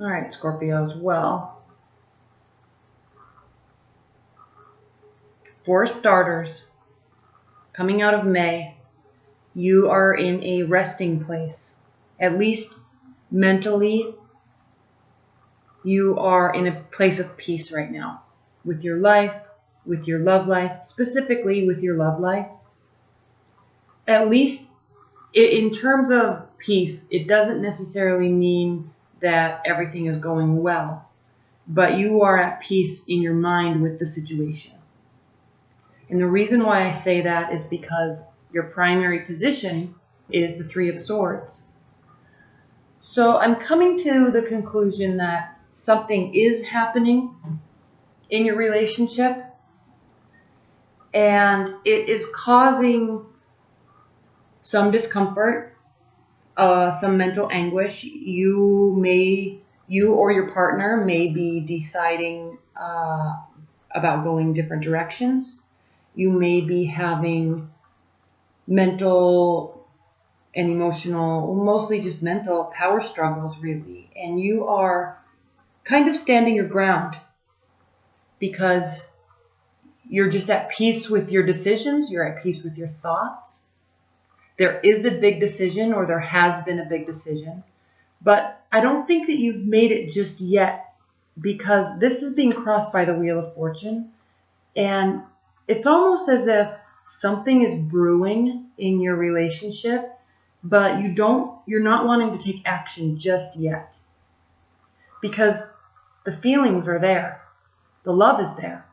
All right, Scorpios. Well, for starters, coming out of May, you are in a resting place. At least mentally, you are in a place of peace right now with your life, with your love life, specifically with your love life. At least in terms of peace, it doesn't necessarily mean that everything is going well, but you are at peace in your mind with the situation. And the reason why I say that is because your primary position is the Three of Swords. So I'm coming to the conclusion that something is happening in your relationship, and it is causing some discomfort, some mental anguish. You or your partner may be deciding about going different directions. You may be having mental and emotional, mostly just mental power struggles, really. And you are kind of standing your ground because you're just at peace with your decisions. You're at peace with your thoughts. There is a big decision, or there has been a big decision, but I don't think that you've made it just yet, because this is being crossed by the Wheel of Fortune, and it's almost as if something is brewing in your relationship, but you're not wanting to take action just yet, because the feelings are there, the love is there,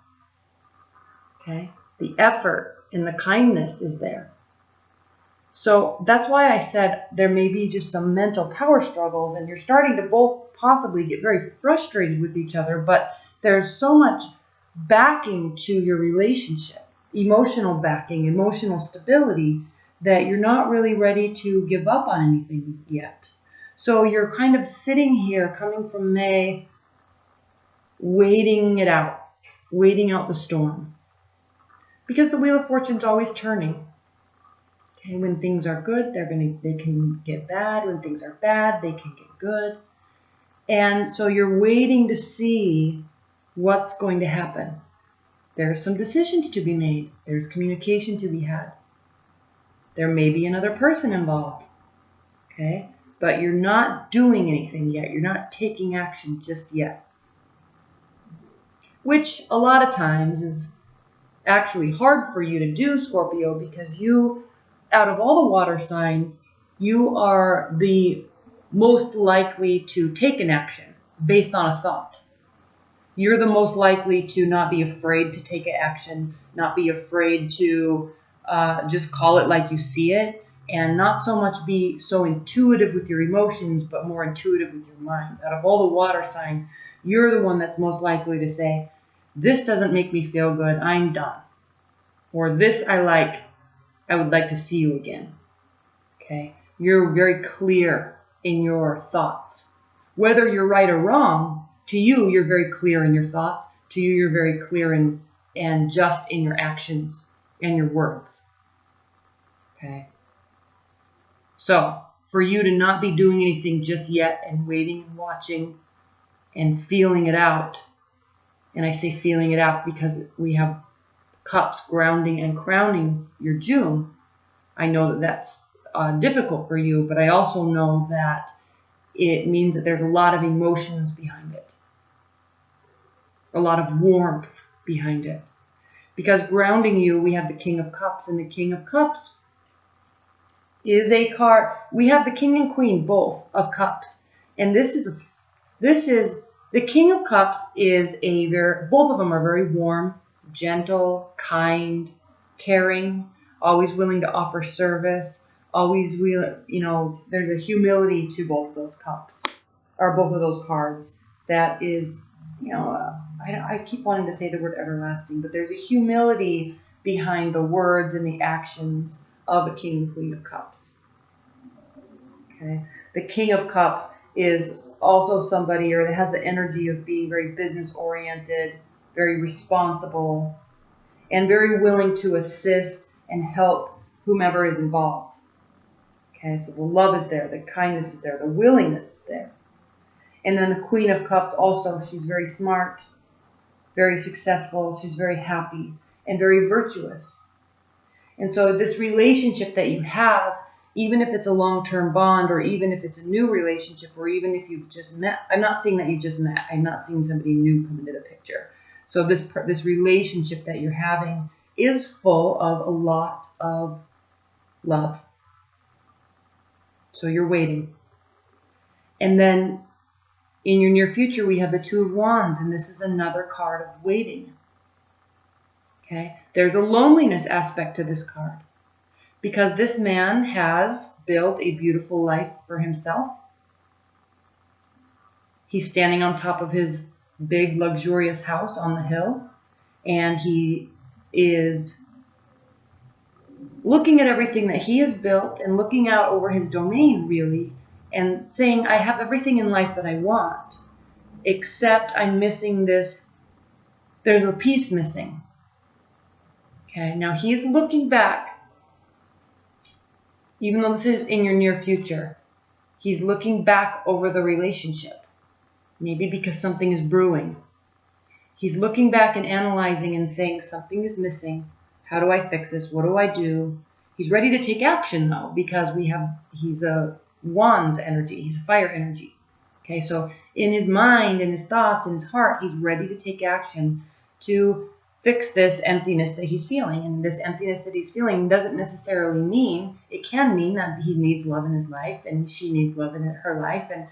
okay? The effort and the kindness is there. So that's why I said there may be just some mental power struggles, and you're starting to both possibly get very frustrated with each other, but there's so much backing to your relationship, emotional backing, emotional stability, that you're not really ready to give up on anything yet. So you're kind of sitting here coming from May, waiting it out, waiting out the storm. Because the Wheel of Fortune's always turning. Okay, when things are good, they can get bad. When things are bad, they can get good. And so you're waiting to see what's going to happen. There's some decisions to be made. There's communication to be had. There may be another person involved. Okay? But you're not doing anything yet. You're not taking action just yet. Which a lot of times is actually hard for you to do, Scorpio, because you, out of all the water signs, you are the most likely to take an action based on a thought. You're the most likely to not be afraid to take an action, not be afraid to just call it like you see it, and not so much be so intuitive with your emotions, but more intuitive with your mind. Out of all the water signs, you're the one that's most likely to say, this doesn't make me feel good, I'm done. Or this I like, I would like to see you again. Okay? You're very clear in your thoughts. Whether you're right or wrong, to you, you're very clear in your thoughts. To you, you're very clear and just in your actions and your words. Okay? So, for you to not be doing anything just yet and waiting and watching and feeling it out, and I say feeling it out because we have Cups grounding and crowning your June, I know that that's difficult for you, but I also know that it means that there's a lot of emotions behind it, a lot of warmth behind it. Because grounding you, we have the King of Cups, and the King of Cups is a card. We have the King and Queen both of Cups, and this is the King of Cups is both of them are very warm, gentle, kind, caring, always willing to offer service, always there's a humility to both of those cups, or both of those cards. That is, I keep wanting to say the word everlasting, but there's a humility behind the words and the actions of a King and Queen of Cups. Okay, the King of Cups is also somebody, or that has the energy of being very business oriented, very responsible, and very willing to assist and help whomever is involved. Okay, so the love is there, the kindness is there, the willingness is there. And then the Queen of Cups also, she's very smart, very successful, she's very happy, and very virtuous. And so this relationship that you have, even if it's a long-term bond, or even if it's a new relationship, or even if you've just met, I'm not seeing that you just met, I'm not seeing somebody new come into the picture. So this relationship that you're having is full of a lot of love. So you're waiting. And then in your near future, we have the Two of Wands, and this is another card of waiting. Okay? There's a loneliness aspect to this card, because this man has built a beautiful life for himself. He's standing on top of his big, luxurious house on the hill, and he is looking at everything that he has built and looking out over his domain, really, and saying, I have everything in life that I want, except I'm missing this. There's a piece missing. Okay, now he's looking back, even though this is in your near future, he's looking back over the relationship, maybe because something is brewing. He's looking back and analyzing and saying, something is missing. How do I fix this? What do I do? He's ready to take action, though, because he's a Wands energy. He's a fire energy. Okay, so in his mind, in his thoughts, in his heart, he's ready to take action to fix this emptiness that he's feeling. And this emptiness that he's feeling doesn't necessarily mean, it can mean that he needs love in his life and she needs love in her life, and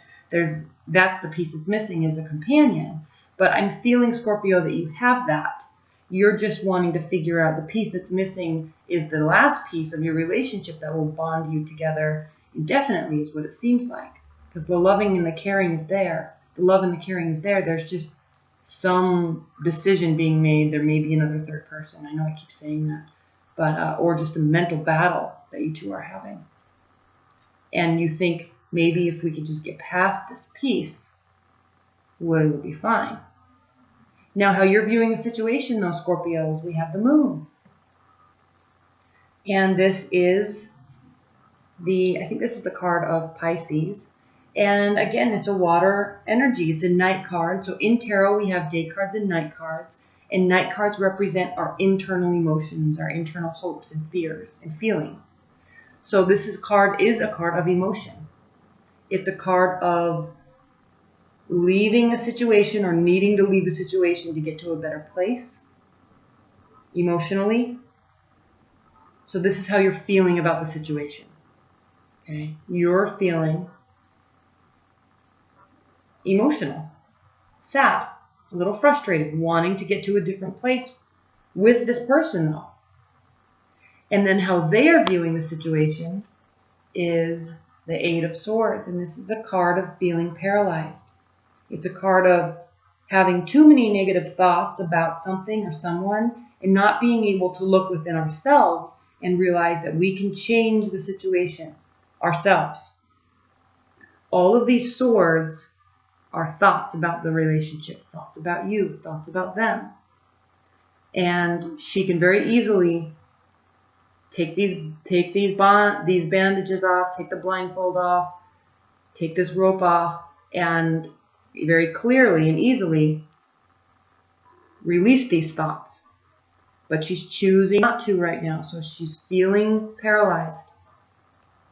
that's the piece that's missing, is a companion. But I'm feeling, Scorpio, that you have that. You're just wanting to figure out the piece that's missing is the last piece of your relationship that will bond you together indefinitely, is what it seems like. Because the loving and the caring is there. The love and the caring is there. There's just some decision being made. There may be another third person. I know I keep saying that. But or just a mental battle that you two are having. And you think, maybe if we could just get past this piece, we'll be fine. Now, how you're viewing the situation, though, Scorpios, we have the moon. And this is I think this is the card of Pisces. And again, it's a water energy. It's a night card. So in tarot, we have day cards and night cards. And night cards represent our internal emotions, our internal hopes and fears and feelings. So this card is a card of emotion. It's a card of leaving a situation or needing to leave a situation to get to a better place emotionally. So this is how you're feeling about the situation. Okay? You're feeling emotional, sad, a little frustrated, wanting to get to a different place with this person, though. And then how they are viewing the situation is the Eight of Swords. And this is a card of feeling paralyzed. It's a card of having too many negative thoughts about something or someone and not being able to look within ourselves and realize that we can change the situation ourselves. All of these swords are thoughts about the relationship, thoughts about you, thoughts about them. And she can very easily take these bandages off, take the blindfold off, take this rope off, and very clearly and easily release these thoughts. But she's choosing not to right now, so she's feeling paralyzed.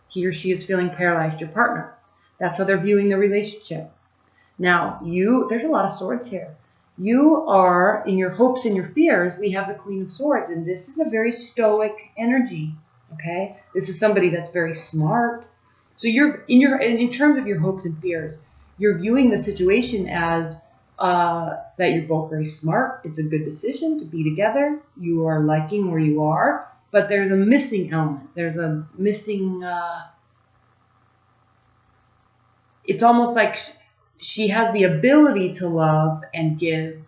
He or she is feeling paralyzed, your partner. That's how they're viewing the relationship. Now, there's a lot of swords here. You are, in your hopes and your fears, we have the Queen of Swords, and this is a very stoic energy, okay? This is somebody that's very smart. So in terms of your hopes and fears, you're viewing the situation as that you're both very smart. It's a good decision to be together. You are liking where you are, but there's a missing element. There's a missing, it's almost like she has the ability to love and give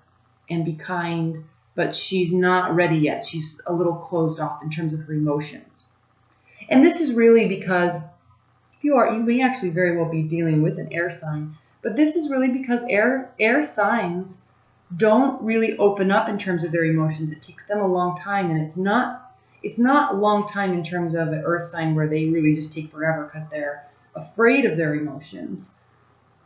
and be kind, but she's not ready yet. She's a little closed off in terms of her emotions. And this is really because you may actually very well be dealing with an air sign, but this is really because air signs don't really open up in terms of their emotions. It takes them a long time, and it's not a long time in terms of an earth sign where they really just take forever because they're afraid of their emotions.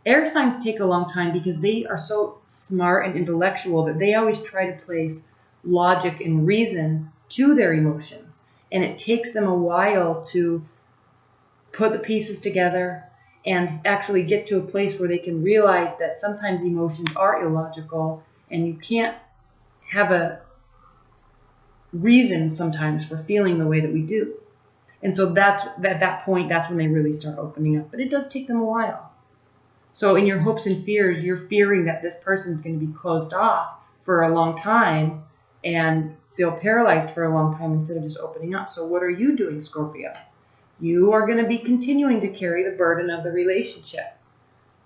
Air signs take a long time because they are so smart and intellectual that they always try to place logic and reason to their emotions. And it takes them a while to put the pieces together and actually get to a place where they can realize that sometimes emotions are illogical and you can't have a reason sometimes for feeling the way that we do. And so that's at that point, that's when they really start opening up. But it does take them a while. So in your hopes and fears, you're fearing that this person's going to be closed off for a long time and feel paralyzed for a long time instead of just opening up. So what are you doing, Scorpio? You are going to be continuing to carry the burden of the relationship.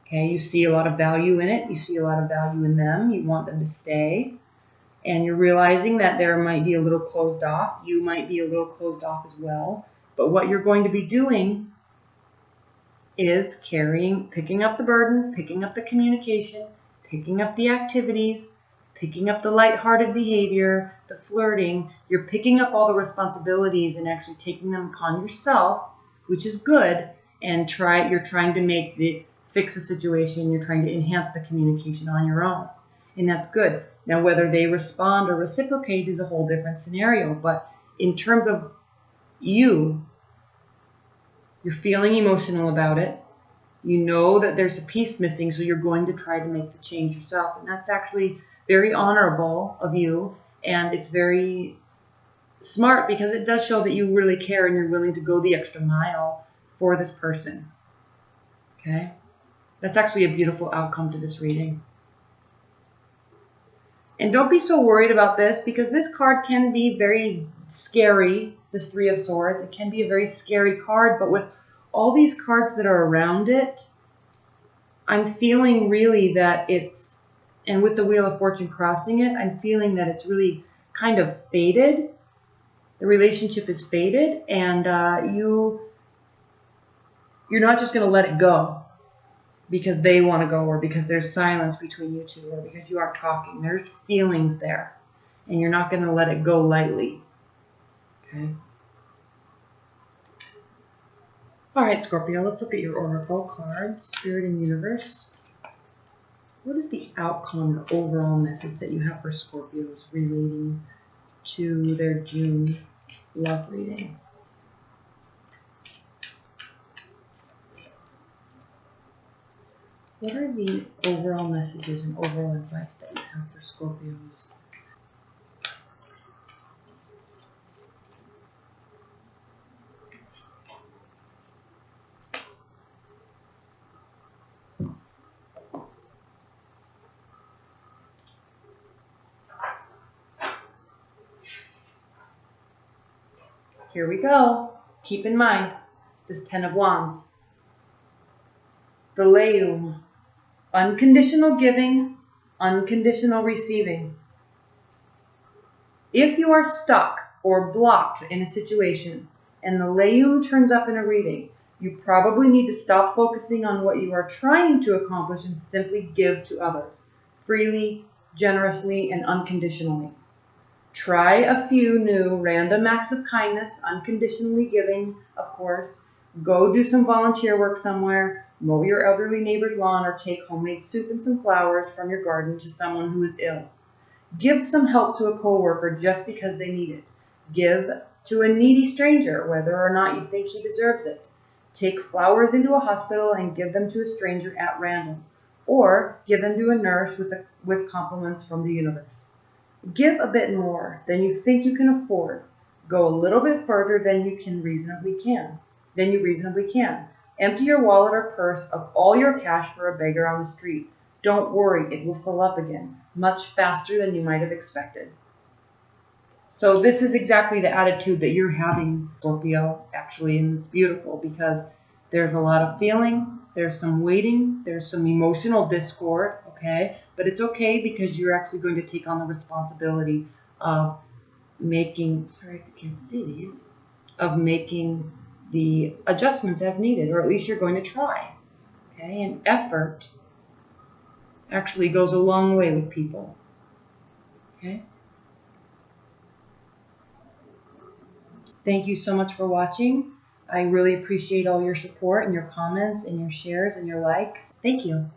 Okay, you see a lot of value in it. You see a lot of value in them. You want them to stay. And you're realizing that there might be a little closed off. You might be a little closed off as well. But what you're going to be doing is picking up the burden, picking up the communication, picking up the activities, picking up the lighthearted behavior, the flirting. You're picking up all the responsibilities and actually taking them upon yourself, which is good. And you're trying to fix a situation. You're trying to enhance the communication on your own. And that's good. Now, whether they respond or reciprocate is a whole different scenario. But in terms of you're feeling emotional about it. You know that there's a piece missing, so you're going to try to make the change yourself. And that's actually very honorable of you. And it's very smart because it does show that you really care and you're willing to go the extra mile for this person. Okay? That's actually a beautiful outcome to this reading. And don't be so worried about this because this card can be very scary, this Three of Swords. It can be a very scary card, but with all these cards that are around it, I'm feeling really that and with the Wheel of Fortune crossing it, I'm feeling that it's really kind of faded. The relationship is faded, and you're not just going to let it go because they want to go or because there's silence between you two or because you aren't talking. There's feelings there, and you're not going to let it go lightly. Okay? All right, Scorpio, let's look at your oracle cards, Spirit and Universe. What is the outcome or overall message that you have for Scorpios relating to their June love reading? What are the overall messages and overall advice that you have for Scorpios? Here we go. Keep in mind this Ten of Wands. The Leum. Unconditional giving, unconditional receiving. If you are stuck or blocked in a situation and the Leum turns up in a reading, you probably need to stop focusing on what you are trying to accomplish and simply give to others, freely, generously, and unconditionally. Try a few new random acts of kindness, unconditionally giving, of course. Go do some volunteer work somewhere, mow your elderly neighbor's lawn, or take homemade soup and some flowers from your garden to someone who is ill. Give some help to a coworker just because they need it. Give to a needy stranger, whether or not you think he deserves it. Take flowers into a hospital and give them to a stranger at random, or give them to a nurse with compliments from the universe. Give a bit more than you think you can afford. Go a little bit further than you reasonably can. Empty your wallet or purse of all your cash for a beggar on the street. Don't worry, it will fill up again, much faster than you might have expected. So this is exactly the attitude that you're having, Scorpio, actually, and it's beautiful because there's a lot of feeling, there's some waiting, there's some emotional discord, okay? But it's okay because you're actually going to take on the responsibility of making, sorry if you can't see these, of making the adjustments as needed, or at least you're going to try, okay? And effort actually goes a long way with people, okay? Thank you so much for watching. I really appreciate all your support and your comments and your shares and your likes. Thank you.